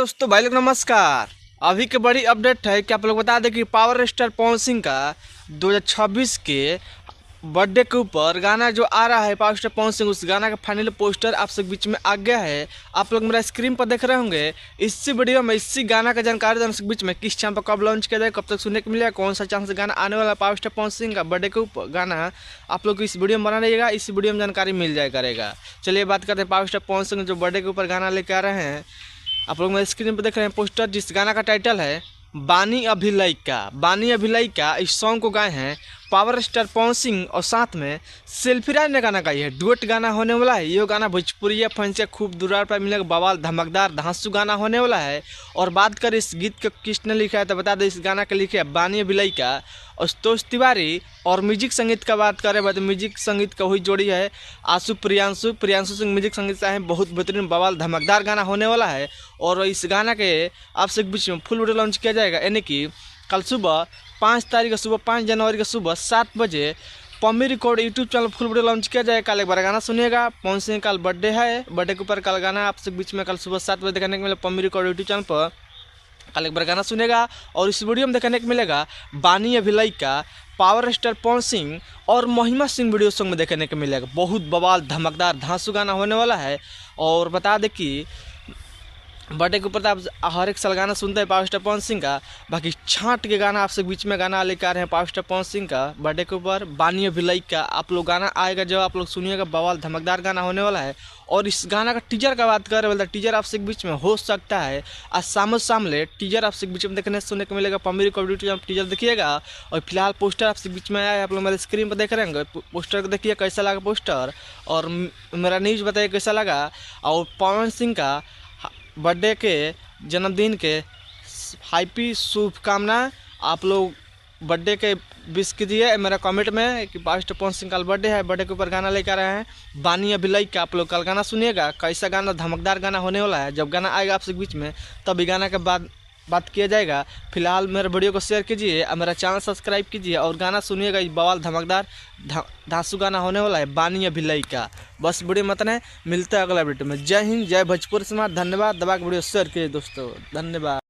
दोस्तों भाई लोग नमस्कार। अभी के बड़ी अपडेट है कि आप लोग बता दें कि पावर स्टार पवन सिंह का 2026 के बर्थडे के ऊपर गाना जो आ रहा है पावर स्टार पवन सिंह, उस गाना का फाइनल पोस्टर आप सब बीच में आ गया है। आप लोग मेरा स्क्रीन पर देख रहे होंगे। इसी वीडियो में इसी गाना का जानकारी देने के बीच में किस चैनल पर कब लॉन्च किया जाए, कब तक सुनने को मिलेगा, कौन सा चांस गाना आने वाला पावर स्टार पवन सिंह का बर्थडे के ऊपर गाना आप लोग इस वीडियो में बना रहिएगा। इस वीडियो में जानकारी मिल जाए करेगा। चलिए बात करते हैं पावर स्टार पवन सिंह जो बर्थडे के ऊपर गाना लेके आ रहे हैं। आप लोग मेरे स्क्रीन पर देख रहे हैं पोस्टर, जिस गाना का टाइटल है बानी अभिलइका। बानी अभिलइका इस सॉन्ग को गाए हैं पावर स्टार पवन सिंह और साथ में सेल्फी राज ने गाना गाई है। डुएट गाना होने वाला है। ये गाना भोजपुरी फैन से खूब दुरार पर मिलेगा, बवाल धमकदार धांसू गाना होने वाला है। और बात करें इस गीत को किसने लिखा है तो बता दें इस गाना के लिखे है बानी अभिलइका आशुतोष तिवारी। और म्यूजिक संगीत का बात करें तो म्यूजिक संगीत का वही जोड़ी है आशु प्रियांशु सिंह म्यूजिक संगीत से है। बहुत बेहतरीन बवाल धमकदार गाना होने वाला है। और इस गाना के आपसे बीच में फुल वीडियो लॉन्च किया जाएगा, यानी कि कल सुबह 5 जनवरी को सुबह 7 बजे Pammi record YouTube channel full video launch किया जाएगा। कल एक बार गाना सुनिएगा। पवन सिंह कल बर्थडे है, बर्थडे के ऊपर कल गाना आपसे बीच में कल सुबह 7 बजे देखने को मिलेगा पम्मी रिकॉर्ड यूट्यूब चैनल पर। कल एक बार गाना सुनेगा और इस वीडियो में देखने को मिलेगा बानी अभिलइका, पावर स्टार पवन सिंह और महिमा सिंह वीडियो सॉन्ग में देखने को मिलेगा। बहुत बवाल धमकदार धांसू गाना होने वाला है। और बता दें कि बर्थडे के ऊपर तो आप हर एक साल गाना सुनते हैं पावर स्टार पवन सिंह का, बाकी छांट के गाना आपसे बीच में गाना लेकर आ रहे हैं पावर स्टार पवन सिंह का बर्थडे के ऊपर बानी अभिलइका। आप लोग गाना आएगा जब आप लोग सुनिएगा, बवाल धमकदार गाना होने वाला है। और इस गाना का टीजर का बात करें तो टीजर आपसे बीच में हो सकता है आज सामने सामने टीजर आपसे बीच में देखने सुनने को मिलेगा। पम्मी रिकॉर्ड टीजर देखिएगा। और फिलहाल पोस्टर आपसे बीच में आया है, आप लोग मेरे स्क्रीन पर देख रहे होंगे। पोस्टर को देखिए कैसा लगा पोस्टर, और मेरा न्यूज़ बताइए कैसा लगा। और पवन सिंह का बर्थडे के जन्मदिन के हैप्पी शुभकामना। आप लोग बर्थडे के विश कीजिए मेरा कमेंट में कि पावर स्टार पवन सिंह कल बर्थडे है। बर्थडे के ऊपर गाना लेकर आ रहे हैं बानी अभिलइका। आप लोग कल गाना सुनिएगा, कैसा गाना धमकदार गाना होने वाला है। जब गाना आएगा आपसे बीच में तभी गाना के बाद बात किया जाएगा। फिलहाल मेरे वीडियो को शेयर कीजिए और मेरा चैनल सब्सक्राइब कीजिए और गाना सुनिएगा। बवाल धमकदार धांसू गाना होने वाला है बानी अभिलइका। बस वीडियो मत है, मिलता है अगला वीडियो में। जय हिंद, जय भोजपुरी समाज। धन्यवाद। दबा के वीडियो शेयर कीजिए दोस्तों, धन्यवाद।